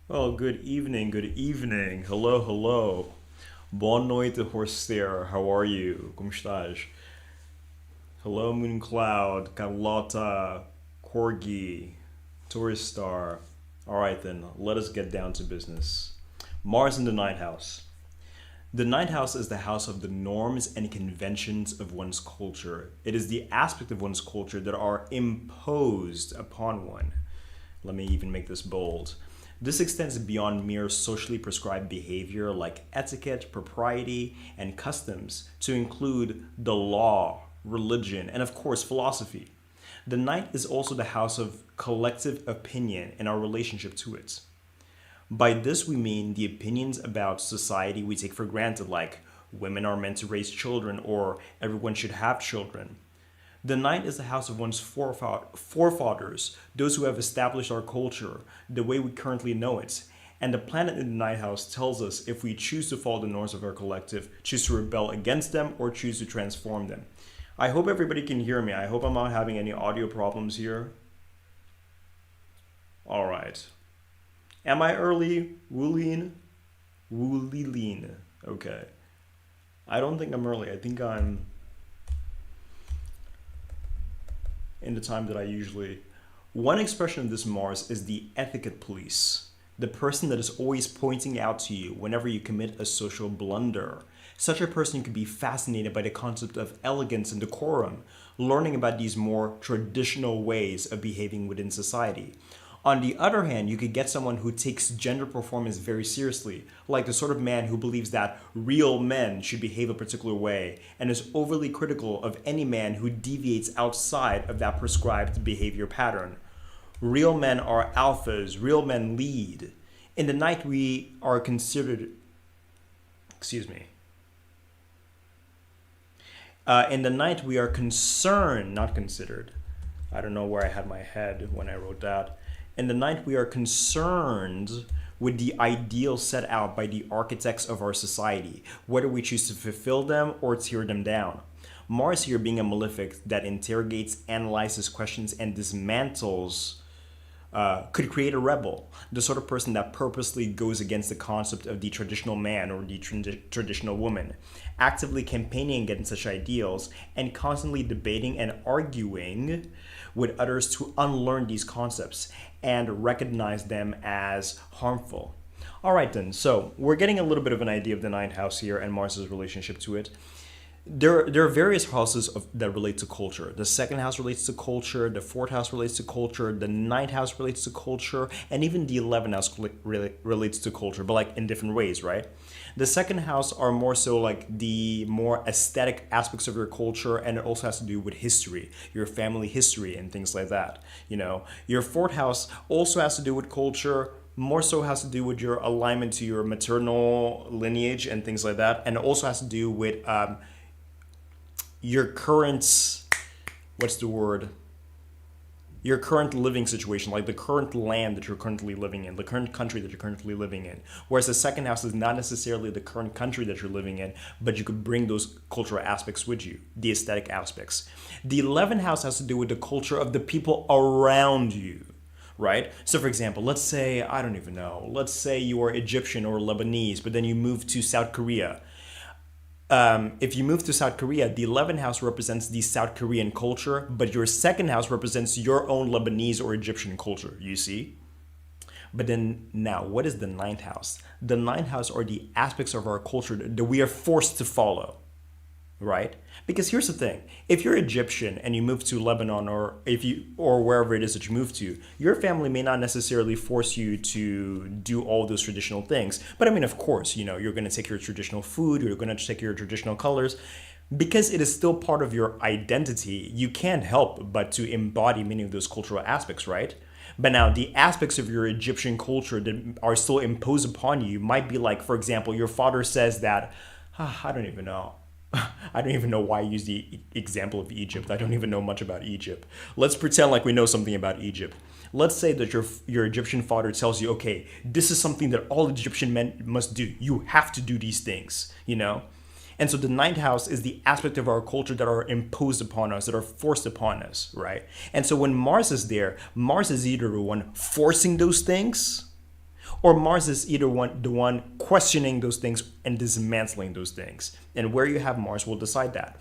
Well, good evening, good evening. Hello, hello. Boa noite, Horster. How are you? Como estás? Hello, Moon Cloud, Carlotta, Corgi, Tourist Star. All right, then, let us get down to business. Mars in the Ninth House. The ninth house is the house of the norms and conventions of one's culture. It is the aspect of one's culture that are imposed upon one. Let me even make this bold. This extends beyond mere socially prescribed behavior like etiquette, propriety, and customs to include the law, religion, and of course, philosophy. The ninth is also the house of collective opinion and our relationship to it. By this, we mean the opinions about society we take for granted, like women are meant to raise children or everyone should have children. The ninth is the house of one's forefathers, those who have established our culture the way we currently know it. And the planet in the ninth house tells us if we choose to follow the norms of our collective, choose to rebel against them, or choose to transform them. I hope everybody can hear me. I hope I'm not having any audio problems here. All right. Am I early? Wooleen? Wooleen. Okay. I don't think I'm early. I think I'm in the time that I usually. One expression of this Mars is the etiquette police, the person that is always pointing out to you whenever you commit a social blunder. Such a person could be fascinated by the concept of elegance and decorum, learning about these more traditional ways of behaving within society. On the other hand, you could get someone who takes gender performance very seriously, like the sort of man who believes that real men should behave a particular way and is overly critical of any man who deviates outside of that prescribed behavior pattern. Real men are alphas, real men lead. In the night, we are considered, excuse me, in the night, we are concerned, not considered. I don't know where I had my head when I wrote that. In the night, we are concerned with the ideals set out by the architects of our society, whether we choose to fulfill them or tear them down. Mars here being a malefic that interrogates, analyzes, questions, and dismantles could create a rebel, the sort of person that purposely goes against the concept of the traditional man or the traditional woman, actively campaigning against such ideals, and constantly debating and arguing with others to unlearn these concepts and recognize them as harmful. All right, then. So we're getting a little bit of an idea of the ninth house here and Mars's relationship to it. There are various houses that relate to culture. The second house relates to culture, the fourth house relates to culture, the ninth house relates to culture, and even the 11th house relates to culture, but like in different ways, right? The second house are more so like the more aesthetic aspects of your culture, and it also has to do with history, your family history, and things like that. Your fourth house also has to do with culture, more so has to do with your alignment to your maternal lineage and things like that, and it also has to do with your current, what's the word, your current living situation, like the current land that you're currently living in, the current country that you're currently living in. Whereas the second house is not necessarily the current country that you're living in, but you could bring those cultural aspects with you, the aesthetic aspects. The 11th house has to do with the culture of the people around you, right? So for example, let's say, I don't even know, let's say you are Egyptian or Lebanese, but then you move to South Korea. If you move to South Korea, the 11th house represents the South Korean culture, but your second house represents your own Lebanese or Egyptian culture, you see? But then now, what is the ninth house? The ninth house are the aspects of our culture that we are forced to follow, right? Because here's the thing: if you're Egyptian and you move to Lebanon, or wherever it is that you move to, your family may not necessarily force you to do all those traditional things. But I mean, of course, you're going to take your traditional food, you're going to take your traditional colors. Because it is still part of your identity, you can't help but to embody many of those cultural aspects, right? But now, the aspects of your Egyptian culture that are still imposed upon you might be like, for example, your father says that, I don't even know. I don't even know why I use the example of Egypt. I don't even know much about Egypt. Let's pretend like we know something about Egypt. Let's say that your Egyptian father tells you, okay, this is something that all Egyptian men must do. You have to do these things. And so the ninth house is the aspect of our culture that are imposed upon us, that are forced upon us, right? And so when Mars is there, Mars is either the one forcing those things, or Mars is either the one questioning those things and dismantling those things. And where you have Mars will decide that.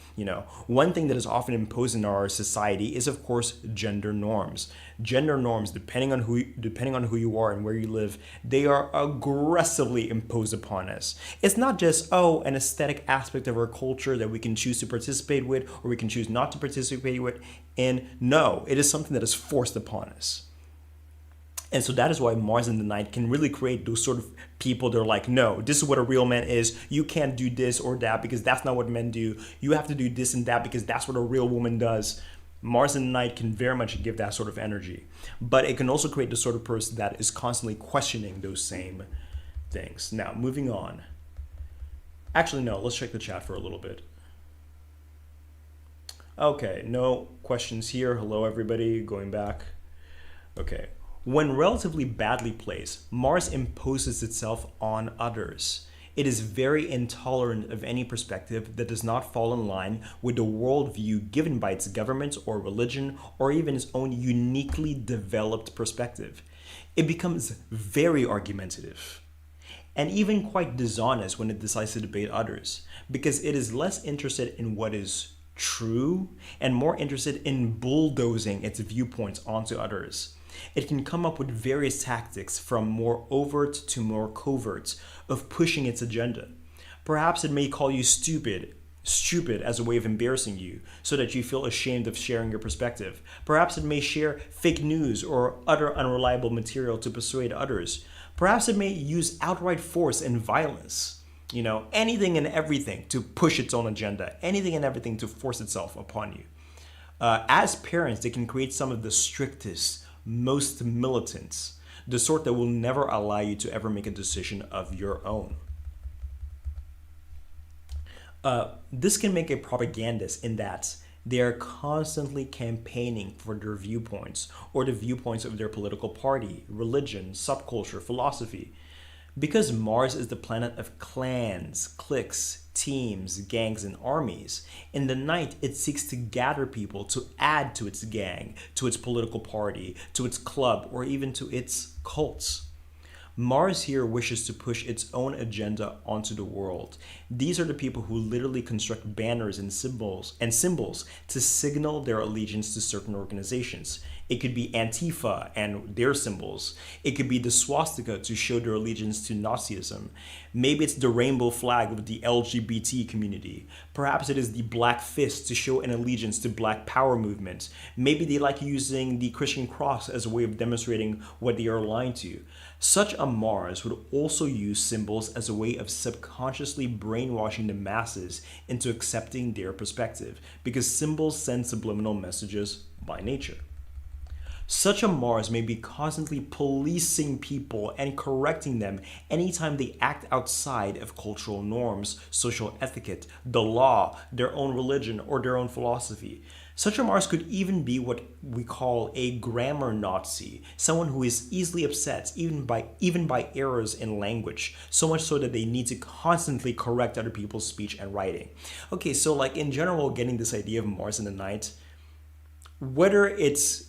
One thing that is often imposed in our society is, of course, gender norms. Gender norms, depending on who you are and where you live, they are aggressively imposed upon us. It's not just an aesthetic aspect of our culture that we can choose to participate with or we can choose not to participate with. And no, it is something that is forced upon us. And so that is why Mars in the night can really create those sort of people that are like, no, this is what a real man is. You can't do this or that because that's not what men do. You have to do this and that because that's what a real woman does. Mars in the night can very much give that sort of energy. But it can also create the sort of person that is constantly questioning those same things. Now, moving on. Actually, no, let's check the chat for a little bit. Okay, no questions here. Hello, everybody. Going back. Okay. When relatively badly placed, Mars imposes itself on others. It is very intolerant of any perspective that does not fall in line with the worldview given by its government or religion or even its own uniquely developed perspective. It becomes very argumentative and even quite dishonest when it decides to debate others because it is less interested in what is true and more interested in bulldozing its viewpoints onto others. It can come up with various tactics from more overt to more covert of pushing its agenda. Perhaps it may call you stupid as a way of embarrassing you so that you feel ashamed of sharing your perspective. Perhaps it may share fake news or other unreliable material to persuade others. Perhaps it may use outright force and violence. Anything and everything to push its own agenda, anything and everything to force itself upon you. As parents, they can create some of the strictest, most militant, the sort that will never allow you to ever make a decision of your own. This can make a propagandist in that they are constantly campaigning for their viewpoints or the viewpoints of their political party, religion, subculture, philosophy. Because Mars is the planet of clans, cliques, teams, gangs, and armies, in the night it seeks to gather people to add to its gang, to its political party, to its club, or even to its cults. Mars here wishes to push its own agenda onto the world. These are the people who literally construct banners and symbols to signal their allegiance to certain organizations. It could be Antifa and their symbols. It could be the swastika to show their allegiance to Nazism. Maybe it's the rainbow flag of the LGBT community. Perhaps it is the black fist to show an allegiance to Black Power movement. Maybe they like using the Christian cross as a way of demonstrating what they are aligned to. Such a Mars would also use symbols as a way of subconsciously brainwashing the masses into accepting their perspective, because symbols send subliminal messages by nature. Such a Mars may be constantly policing people and correcting them anytime they act outside of cultural norms, social etiquette, the law, their own religion, or their own philosophy. Such a Mars could even be what we call a grammar Nazi, someone who is easily upset even by errors in language, so much so that they need to constantly correct other people's speech and writing. Okay, so in general, getting this idea of Mars in the night, whether it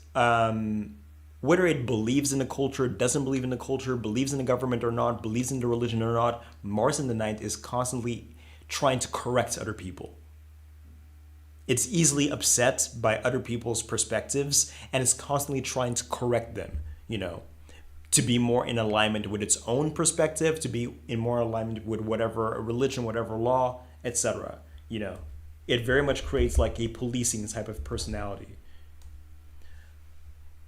believes in the culture, doesn't believe in the culture, believes in the government or not, believes in the religion or not, Mars in the night is constantly trying to correct other people. It's easily upset by other people's perspectives and it's constantly trying to correct them, to be more in alignment with its own perspective, to be in more alignment with whatever religion, whatever law, etc. It very much creates a policing type of personality.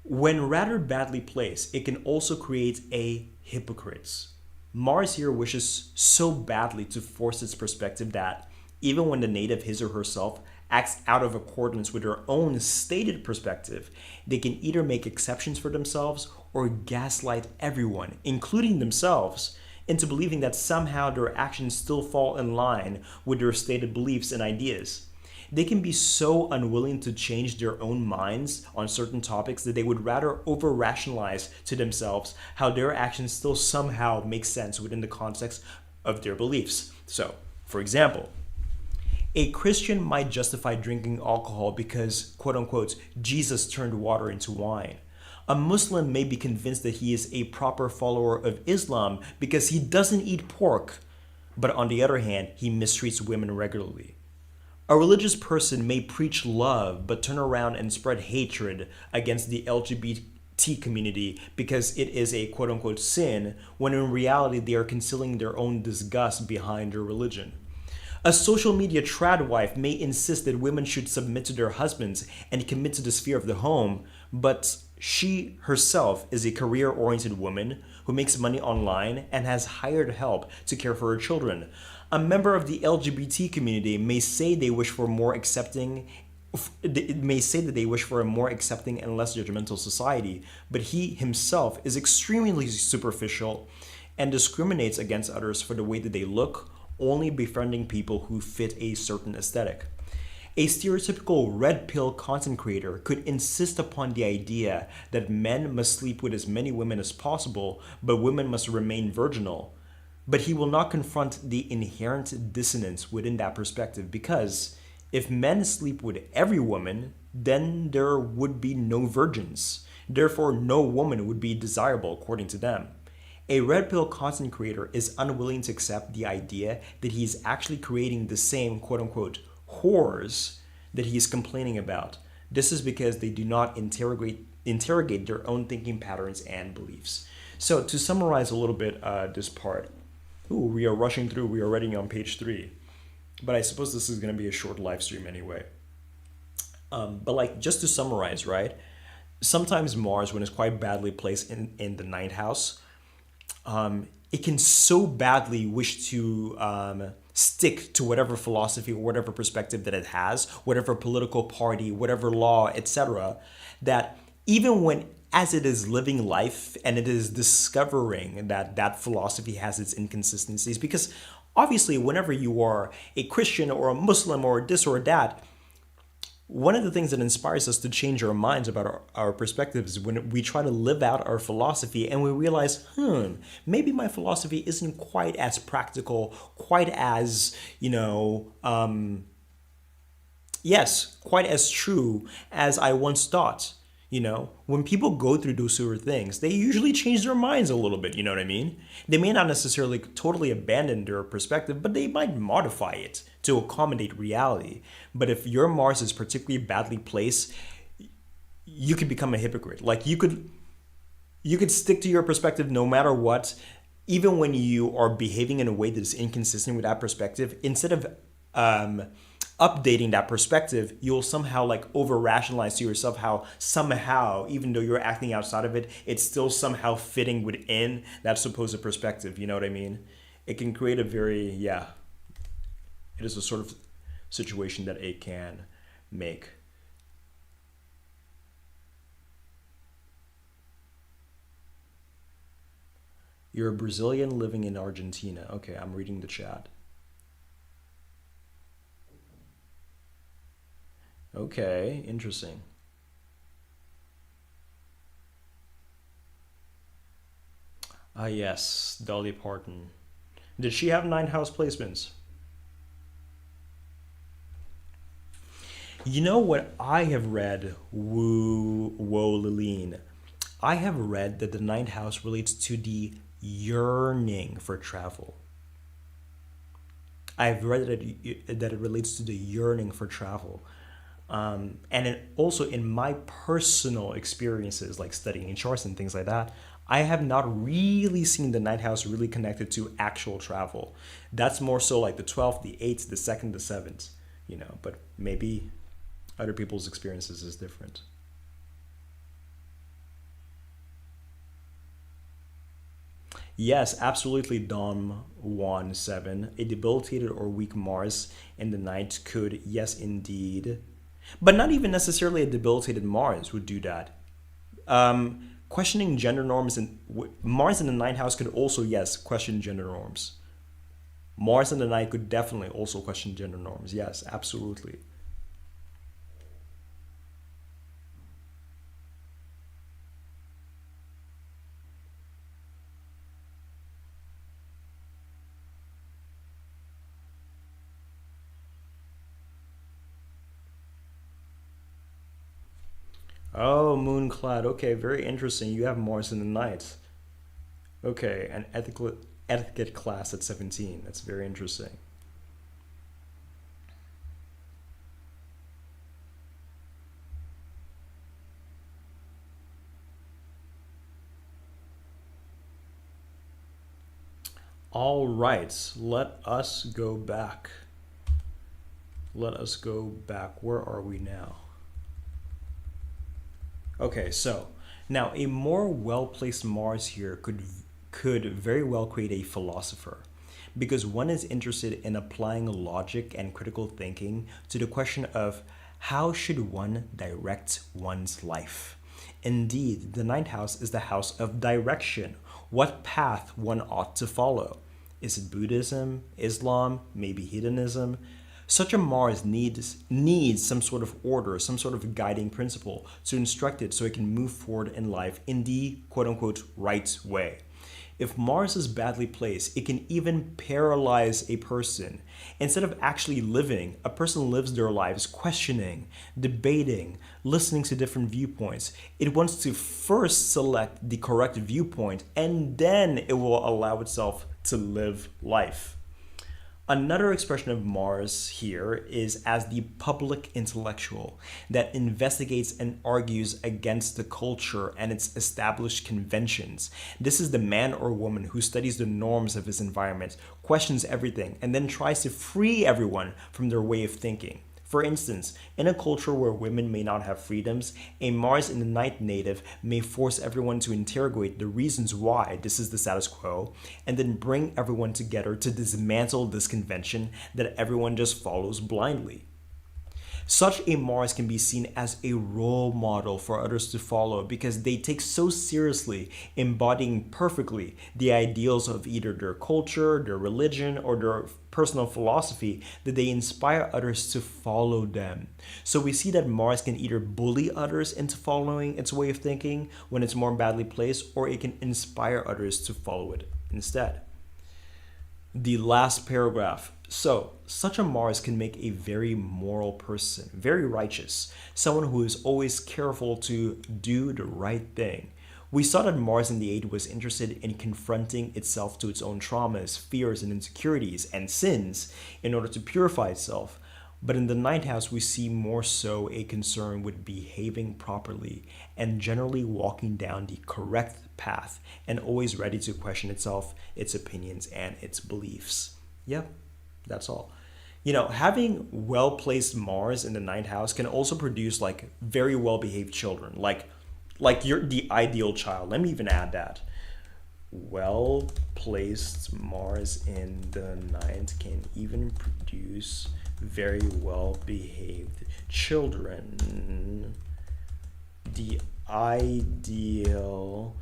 When rather badly placed, it can also create a hypocrite. Mars here wishes so badly to force its perspective that even when the native, his or herself, acts out of accordance with their own stated perspective, they can either make exceptions for themselves or gaslight everyone, including themselves, into believing that somehow their actions still fall in line with their stated beliefs and ideas. They can be so unwilling to change their own minds on certain topics that they would rather over-rationalize to themselves how their actions still somehow make sense within the context of their beliefs. So, for example, a Christian might justify drinking alcohol because, quote unquote, Jesus turned water into wine. A Muslim may be convinced that he is a proper follower of Islam because he doesn't eat pork, but on the other hand, he mistreats women regularly. A religious person may preach love but turn around and spread hatred against the LGBT community because it is a quote unquote sin, when in reality they are concealing their own disgust behind their religion. A social media trad wife may insist that women should submit to their husbands and commit to the sphere of the home, but she herself is a career oriented woman who makes money online and has hired help to care for her children. A member of the LGBT community may say they wish for more accepting may say that they wish for a more accepting and less judgmental society, but he himself is extremely superficial and discriminates against others for the way that they look, only befriending people who fit a certain aesthetic. A stereotypical red pill content creator could insist upon the idea that men must sleep with as many women as possible, but women must remain virginal. But he will not confront the inherent dissonance within that perspective because if men sleep with every woman, then there would be no virgins. Therefore, no woman would be desirable according to them. A red pill content creator is unwilling to accept the idea that he is actually creating the same quote unquote whores that he is complaining about. This is because they do not interrogate their own thinking patterns and beliefs. So to summarize a little bit this part, we are rushing through, we are already on page 3. But I suppose this is going to be a short live stream anyway. But like just to summarize, right? Sometimes Mars, when it's quite badly placed in the ninth house, it can so badly wish to stick to whatever philosophy or whatever perspective that it has, whatever political party, whatever law, etc., that even when as it is living life and it is discovering that that philosophy has its inconsistencies, because obviously whenever you are a Christian or a Muslim or this or that, one of the things that inspires us to change our minds about our perspectives is when we try to live out our philosophy and we realize, maybe my philosophy isn't quite as practical, quite as, quite as true as I once thought. When people go through those sort of things, they usually change their minds a little bit, you know what I mean? They may not necessarily totally abandon their perspective, but they might modify it to accommodate reality. But if your Mars is particularly badly placed, you could become a hypocrite. Like you could stick to your perspective no matter what, even when you are behaving in a way that is inconsistent with that perspective. Instead of updating that perspective, you'll somehow like over-rationalize to yourself how somehow, even though you're acting outside of it, it's still somehow fitting within that supposed perspective. You know what I mean? It can create a very, it is a sort of situation that it can make. You're a Brazilian living in Argentina. Okay, I'm reading the chat. Okay, interesting. Ah, yes, Dolly Parton. Did she have 9 house placements? You know what I have read, Whoa Lileen? I have read that the 9th house relates to the yearning for travel. I've read that it relates to the yearning for travel. Also in my personal experiences, like studying charts and things like that, I have not really seen the 9th house really connected to actual travel. That's more so like the 12th, the 8th, the 2nd, the 7th, but maybe other people's experiences is different. Yes, absolutely, Dom17. A debilitated or weak Mars in the night could, yes, indeed. But not even necessarily a debilitated Mars would do that. Questioning gender norms and Mars in the ninth house could also, yes, question gender norms. Mars in the night could definitely also question gender norms. Yes, absolutely. Oh, moon cloud. Okay, very interesting. You have Mars in the night. Okay, an ethical etiquette class at 17. That's very interesting. All right, let us go back. Let us go back. Where are we now? Okay, so now a more well-placed Mars here could very well create a philosopher because one is interested in applying logic and critical thinking to the question of how should one direct one's life. Indeed, the ninth house is the house of direction, what path one ought to follow. Is it Buddhism, Islam, maybe hedonism? Such a Mars needs some sort of order, some sort of guiding principle to instruct it so it can move forward in life in the quote unquote right way. If Mars is badly placed, it can even paralyze a person. Instead of actually living, a person lives their lives questioning, debating, listening to different viewpoints. It wants to first select the correct viewpoint and then it will allow itself to live life. Another expression of Mars here is as the public intellectual that investigates and argues against the culture and its established conventions. This is the man or woman who studies the norms of his environment, questions everything, and then tries to free everyone from their way of thinking. For instance, in a culture where women may not have freedoms, a Mars in the ninth native may force everyone to interrogate the reasons why this is the status quo, and then bring everyone together to dismantle this convention that everyone just follows blindly. Such a Mars can be seen as a role model for others to follow because they take so seriously embodying perfectly the ideals of either their culture, their religion, or their personal philosophy that they inspire others to follow them. So we see that Mars can either bully others into following its way of thinking when it's more badly placed, or it can inspire others to follow it instead. The last paragraph. So, such a Mars can make a very moral person, very righteous, someone who is always careful to do the right thing. We saw that Mars in the 8 was interested in confronting itself to its own traumas, fears, and insecurities and sins in order to purify itself. But in the ninth house, we see more so a concern with behaving properly and generally walking down the correct path and always ready to question itself, its opinions, and its beliefs. Yep, that's all. Having well placed Mars in the ninth house can also produce like very well behaved children, like you're the ideal child. Let me even add that. Well placed Mars in the ninth can even produce very well behaved children. The ideal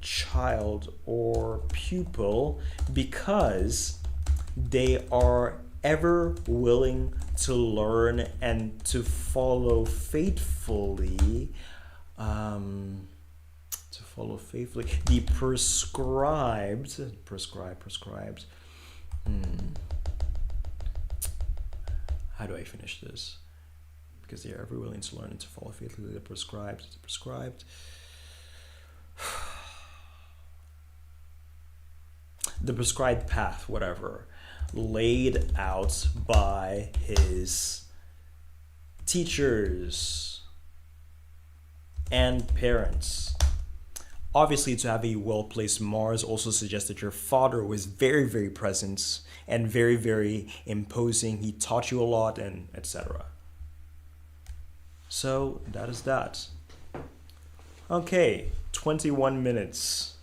child or pupil because they are ever willing to learn and to follow faithfully the prescribed. How do I finish this? Because they are ever willing to learn and to follow faithfully the prescribed. The prescribed path, whatever, laid out by his teachers and parents. Obviously, to have a well-placed Mars also suggests that your father was very, very present and very, very imposing. He taught you a lot and etc. So that is that. Okay, 21 minutes.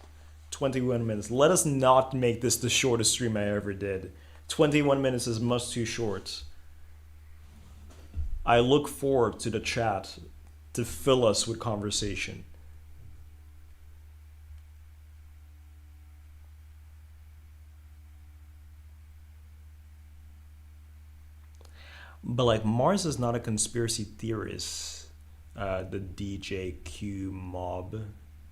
21 minutes. Let us not make this the shortest stream I ever did. 21 minutes is much too short. I look forward to the chat to fill us with conversation. But like Mars is not a conspiracy theorist. The DJQ mob.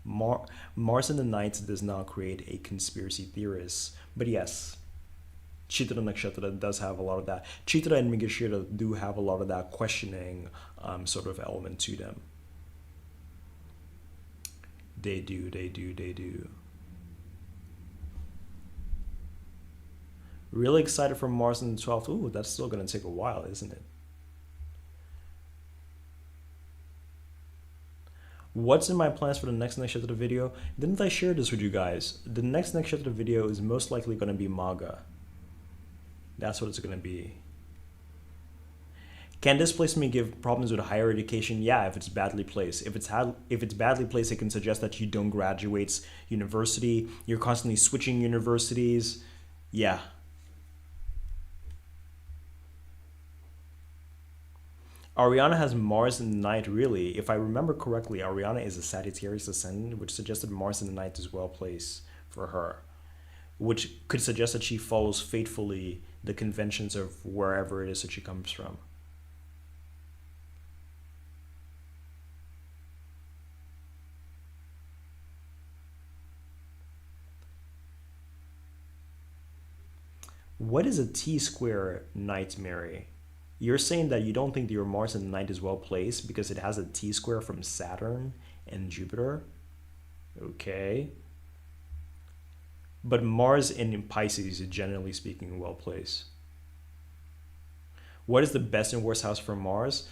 Mars in the night does not create a conspiracy theorist. But yes, Chitra Nakshatra does have a lot of that. Chitra and Mrigashira do have a lot of that questioning sort of element to them. They do, they do, they do. Really excited for Mars in the 12th. Ooh, that's still gonna take a while, isn't it? What's in my plans for the next Nakshatra video? Didn't I share this with you guys? The next Nakshatra video is most likely gonna be MAGA. That's what it's gonna be. Can this placement give problems with higher education? Yeah, if it's badly placed. If it's badly placed, it can suggest that you don't graduate university. You're constantly switching universities. Yeah. Ariana has Mars in the ninth, really. If I remember correctly, Ariana is a Sagittarius ascendant, which suggested Mars in the ninth is well placed for her, which could suggest that she follows faithfully the conventions of wherever it is that she comes from. What is a T-square nightmare? You're saying that you don't think that your Mars in the ninth is well placed because it has a T-square from Saturn and Jupiter? Okay. But Mars in Pisces is generally speaking well placed. What is the best and worst house for Mars?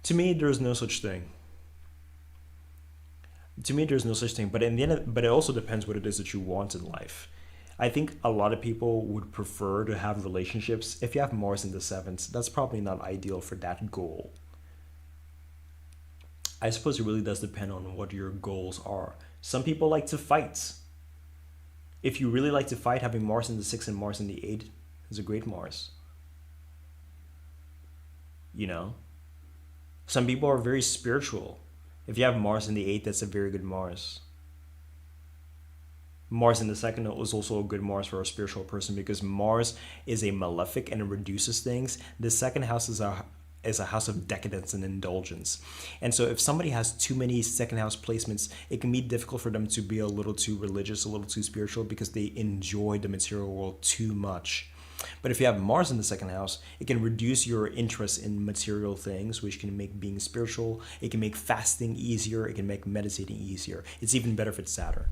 To me, there's no such thing. But in the end, but it also depends what it is that you want in life. I think a lot of people would prefer to have relationships. If you have Mars in the seventh, that's probably not ideal for that goal. I suppose it really does depend on what your goals are. Some people like to fight. If you really like to fight, having Mars in the sixth and Mars in the eighth is a great Mars. You know? Some people are very spiritual. If you have Mars in the eighth, that's a very good Mars. Mars in the second is also a good Mars for a spiritual person because Mars is a malefic and it reduces things. The second house is a house of decadence and indulgence. And so if somebody has too many second house placements, it can be difficult for them to be a little too religious, a little too spiritual because they enjoy the material world too much. But if you have Mars in the second house, it can reduce your interest in material things, which can make being spiritual. It can make fasting easier. It can make meditating easier. It's even better if it's Saturn.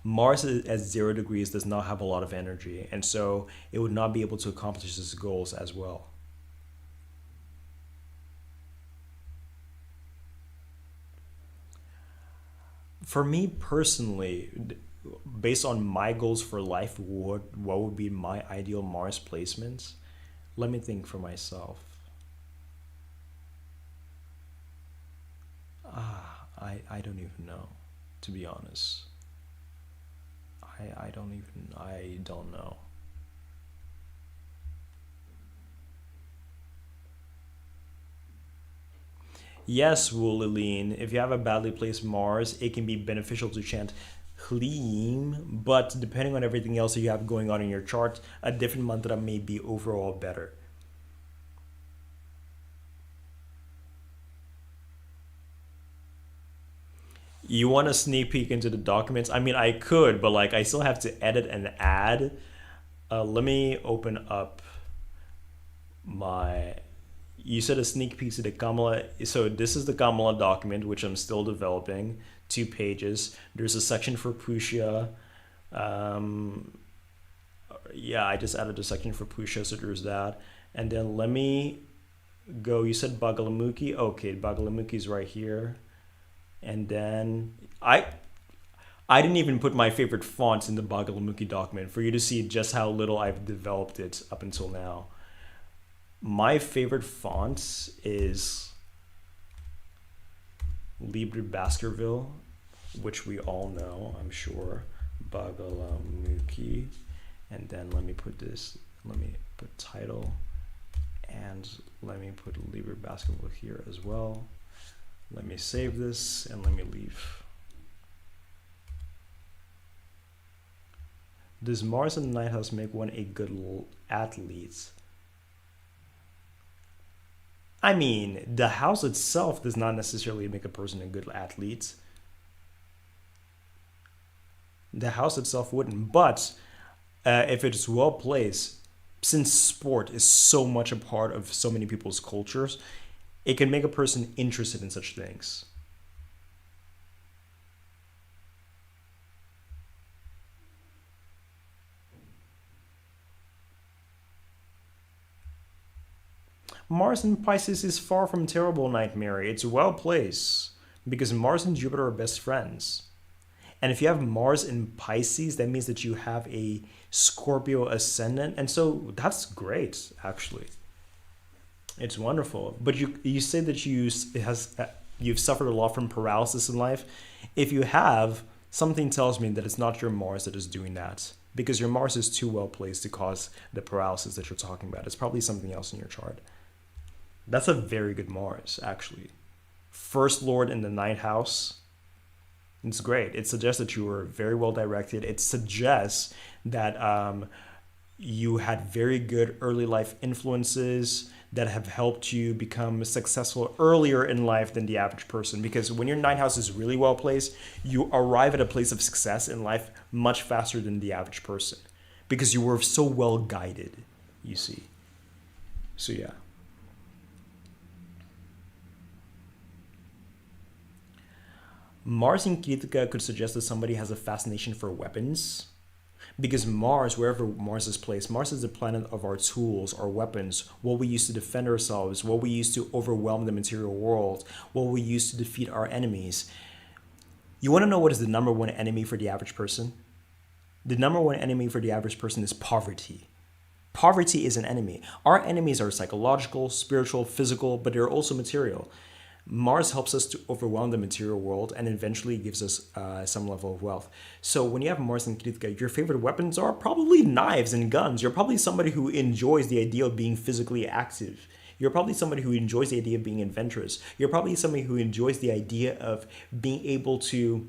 Mars at 0 degrees does not have a lot of energy, and so it would not be able to accomplish its goals as well. For me personally, based on my goals for life, what would be my ideal Mars placement? Let me think for myself. I don't even know, to be honest. I don't know. Yes, Woolileen, if you have a badly placed Mars, it can be beneficial to chant Hleem, but depending on everything else that you have going on in your chart, a different mantra may be overall better. You want a sneak peek into the documents? I mean, I could, but like I still have to edit and add. Let me open up my. You said a sneak peek to the Kamala. So this is the Kamala document, which I'm still developing. 2 pages. There's a section for Pushya. Yeah, I just added a section for Pushya, so there's that. And then let me go. You said Bagalamukhi. Okay, Bagalamukhi is right here. And then I didn't even put my favorite fonts in the Bagalamukhi document for you to see just how little I've developed it up until now. My favorite font is Libre Baskerville, which we all know, I'm sure. Bagalamukhi. And then let me put title, and let me put Libre Baskerville here as well. Let me save this and let me leave. Does Mars in the ninth house make one a good athlete? I mean, the house itself does not necessarily make a person a good athlete. The house itself wouldn't, but if it's well placed, since sport is so much a part of so many people's cultures, it can make a person interested in such things. Mars in Pisces is far from terrible, Nightmare. It's well placed because Mars and Jupiter are best friends. And if you have Mars in Pisces, that means that you have a Scorpio ascendant. And so that's great, actually. It's wonderful. But you say that you've suffered a lot from paralysis in life. If you have, something tells me that it's not your Mars that is doing that, because your Mars is too well placed to cause the paralysis that you're talking about. It's probably something else in your chart. That's a very good Mars, actually. First Lord in the ninth house. It's great. It suggests that you were very well directed. It suggests that you had very good early life influences that have helped you become successful earlier in life than the average person. Because when your ninth house is really well placed, you arrive at a place of success in life much faster than the average person, because you were so well guided, you see. So yeah. Mars in Kritika could suggest that somebody has a fascination for weapons. Because Mars, wherever Mars is placed, Mars is the planet of our tools, our weapons, what we use to defend ourselves, what we use to overwhelm the material world, what we use to defeat our enemies. You want to know what is the number one enemy for the average person? The number one enemy for the average person is poverty. Poverty is an enemy. Our enemies are psychological, spiritual, physical, but they're also material. Mars helps us to overwhelm the material world and eventually gives us some level of wealth. So when you have Mars in Kritika, your favorite weapons are probably knives and guns. You're probably somebody who enjoys the idea of being physically active. You're probably somebody who enjoys the idea of being adventurous. You're probably somebody who enjoys the idea of being able to,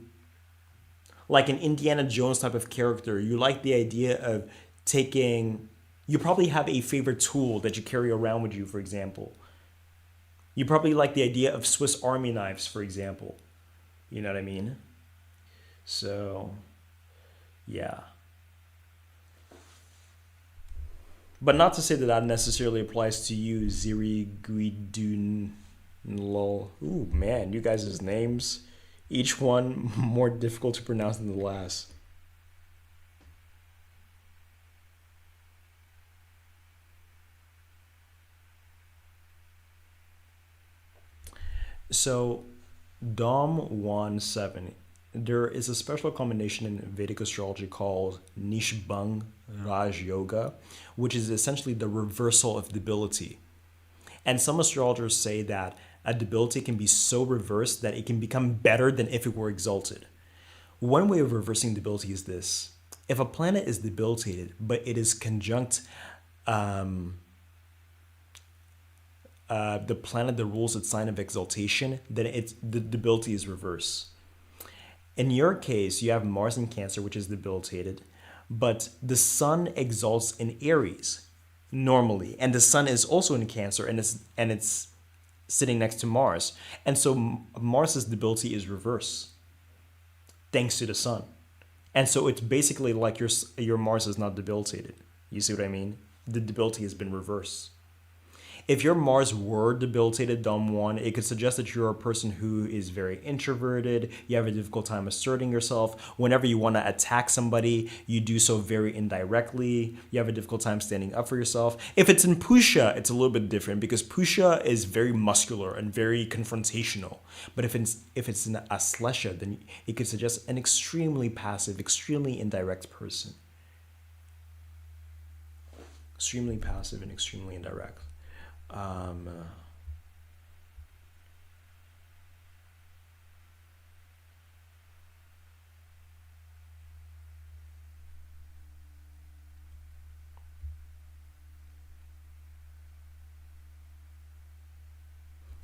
like an Indiana Jones type of character, you like the idea of you probably have a favorite tool that you carry around with you, for example. You probably like the idea of Swiss Army knives, for example. You know what I mean? So, yeah. But not to say that that necessarily applies to you, Ziri Guidun Lol. Ooh, man, you guys' names, each one more difficult to pronounce than the last. So, Dom 1-7. There is a special combination in Vedic astrology called Nishbang Raj Yoga, which is essentially the reversal of debility. And some astrologers say that a debility can be so reversed that it can become better than if it were exalted. One way of reversing debility is this. If a planet is debilitated, but it is conjunct the planet that rules its sign of exaltation, then the debility is reversed. In your case, you have Mars in Cancer, which is debilitated, but the Sun exalts in Aries normally, and the Sun is also in Cancer, and it's sitting next to Mars, and so Mars's debility is reversed thanks to the Sun, and so it's basically like your Mars is not debilitated. You see what I mean? The debility has been reversed. If your Mars were debilitated, Dom 1, it could suggest that you're a person who is very introverted. You have a difficult time asserting yourself. Whenever you want to attack somebody, you do so very indirectly. You have a difficult time standing up for yourself. If it's in Pusha, it's a little bit different because Pusha is very muscular and very confrontational. But if it's in Aslesha, then it could suggest an extremely passive, extremely indirect person. Extremely passive and extremely indirect. Oh,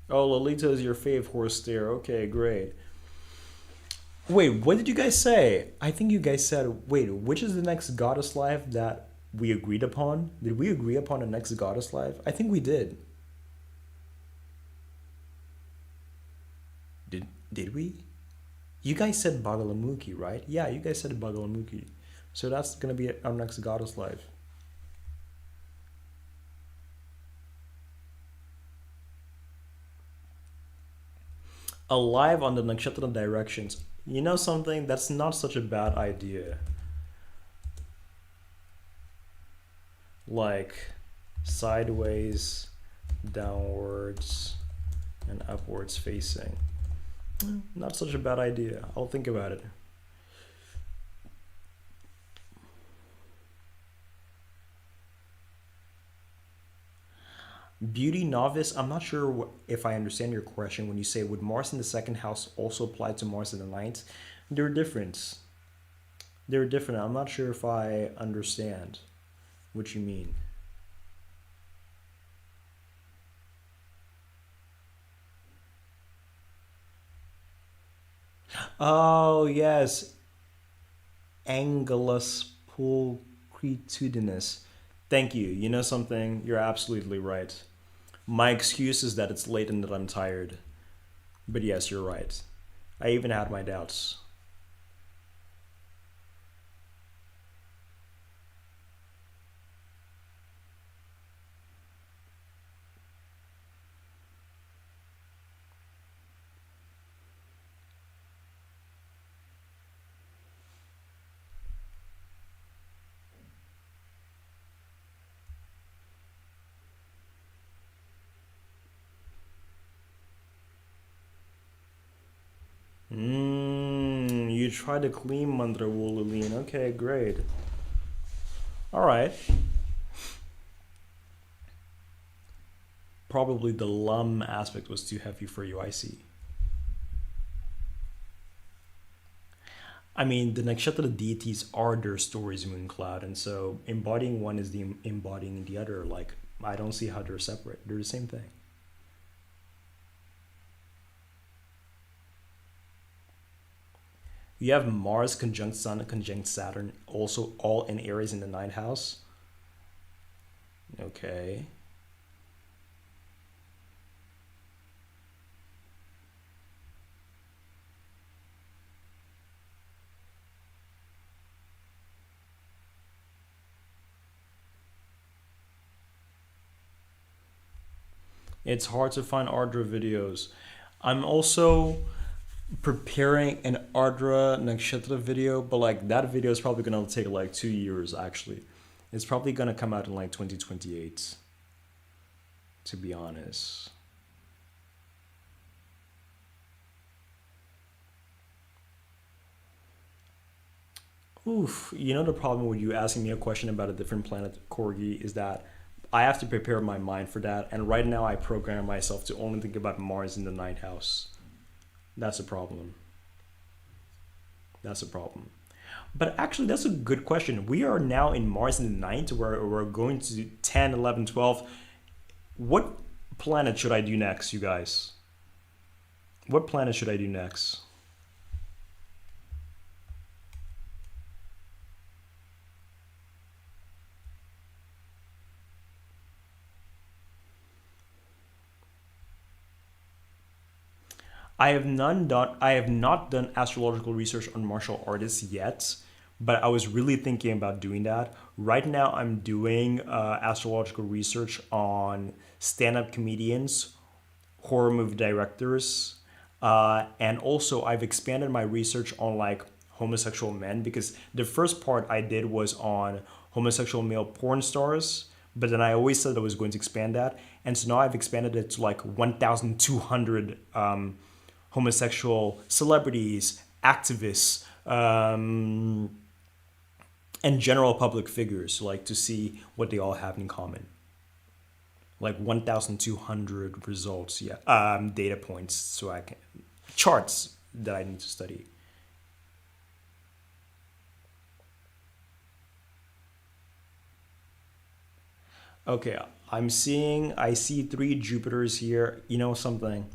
Lolita is your fave horse there. Okay, great. Wait, what did you guys say? I think you guys said, wait, which is the next goddess life that we agreed upon? Did we agree upon the next goddess life? I think we did. Did we? You guys said Bagalamukhi, right? Yeah, you guys said Bagalamukhi. So that's gonna be our next goddess life. Alive on the nakshatra directions. You know something? That's not such a bad idea. Like sideways downwards and upwards facing. Not such a bad idea. I'll think about it. Beauty novice, I'm not sure if I understand your question when you say, would Mars in the second house also apply to Mars in the ninth? They're different. They're different. I'm not sure if I understand what you mean. Oh, yes. Angulus pulchritudinous. Thank you. You know something? You're absolutely right. My excuse is that it's late and that I'm tired. But yes, you're right. I even had my doubts. You tried to clean Mandra Woluline. Okay, great. Alright. Probably the lum aspect was too heavy for you, I see. I mean, the nakshatra deities are their stories, Mooncloud, and so embodying one is the embodying the other. Like, I don't see how they're separate. They're the same thing. You have Mars conjunct Sun, conjunct Saturn, also all in Aries in the ninth house. Okay. It's hard to find Ardra videos. I'm also preparing an Ardra Nakshatra video, but like that video is probably gonna take like 2 years actually. It's probably gonna come out in like 2028, to be honest. Oof, you know the problem with you asking me a question about a different planet, Corgi, is that I have to prepare my mind for that, and right now I program myself to only think about Mars in the ninth house. That's a problem. That's a problem. But actually, that's a good question. We are now in Mars in the ninth, where we're going to 10, 11, 12. What planet should I do next, you guys? What planet should I do next? I have not done astrological research on martial artists yet, but I was really thinking about doing that. Right now I'm doing astrological research on stand-up comedians, horror movie directors, and also I've expanded my research on like homosexual men, because the first part I did was on homosexual male porn stars, but then I always said I was going to expand that, and so now I've expanded it to like 1,200 homosexual celebrities, activists, and general public figures, like to see what they all have in common. Like 1,200 results, yeah, data points, so I can charts that I need to study. Okay, I see three Jupiters here. You know something?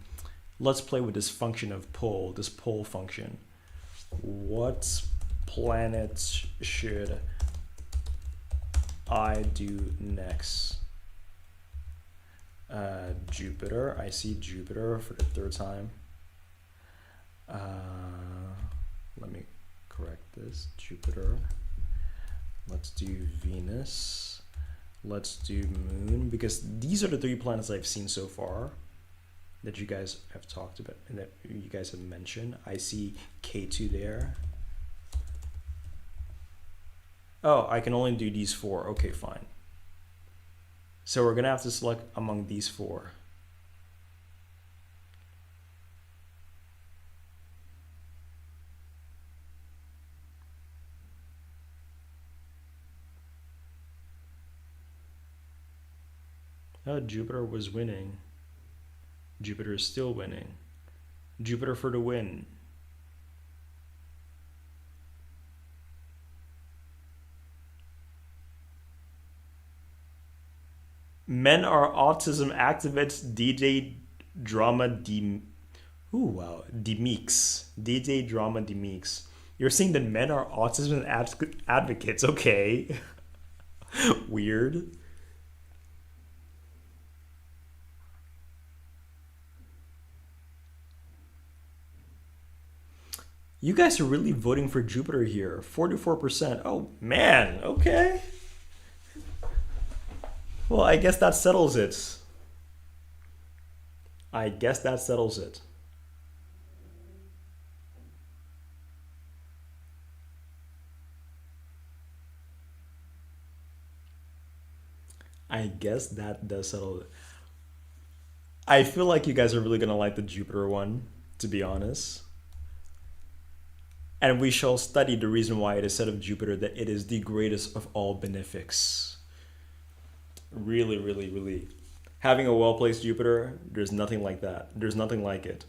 Let's play with this function of pull, this pull function. What planets should I do next? Jupiter. I see Jupiter for the third time. Let me correct this. Jupiter. Let's do Venus. Let's do Moon, because these are the three planets I've seen so far that you guys have talked about and that you guys have mentioned. I see K2 there. Oh, I can only do these four. Okay, fine. So we're gonna have to select among these four. Oh, Jupiter was winning. Jupiter is still winning. Jupiter for the win. Men are autism activists. DJ drama Ooh, wow. Demeeks. DJ drama Demeeks. You're saying that men are autism advocates. Okay. Weird. You guys are really voting for Jupiter here. 44%. Oh, man. Okay. Well, I guess that settles it. I guess that settles it. I guess that does settle it. I feel like you guys are really gonna like the Jupiter one, to be honest. And we shall study the reason why it is said of Jupiter that it is the greatest of all benefics. Really, really, really. Having a well-placed Jupiter, there's nothing like that. There's nothing like it.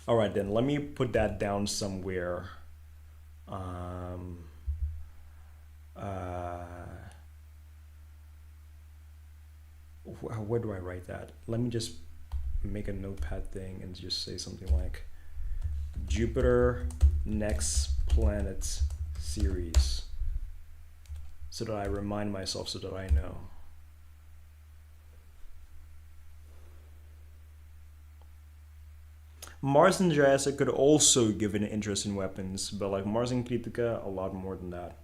All right, then, let me put that down somewhere. Where do I write that? Let me just make a notepad thing and just say something like Jupiter next planet series, so that I remind myself, so that I know. Mars and Jurassic could also give an interest in weapons, but like Mars and Kritika, a lot more than that.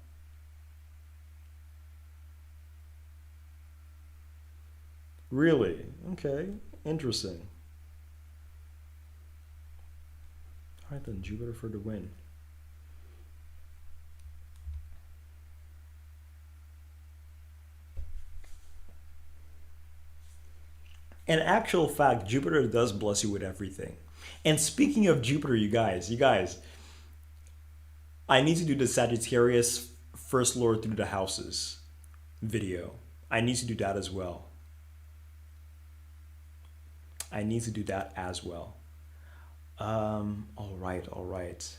Really? Okay, interesting. All right then, Jupiter for the win. In actual fact, Jupiter does bless you with everything. And speaking of Jupiter, you guys, I need to do the Sagittarius First Lord through the houses video. I need to do that as well. I need to do that as well. All right, all right.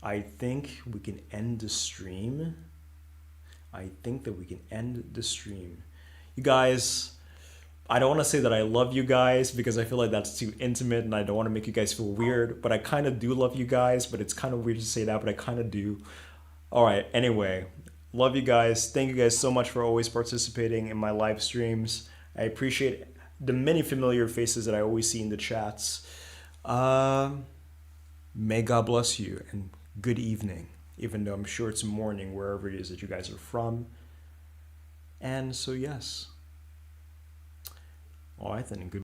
I think we can end the stream. I think that we can end the stream. You guys, I don't want to say that I love you guys because I feel like that's too intimate and I don't want to make you guys feel weird, but I kind of do love you guys, but it's kind of weird to say that, but I kind of do. All right, anyway, love you guys. Thank you guys so much for always participating in my live streams. I appreciate the many familiar faces that I always see in the chats. May God bless you and good evening, even though I'm sure it's morning wherever it is that you guys are from. And so, yes. All right, then. Good.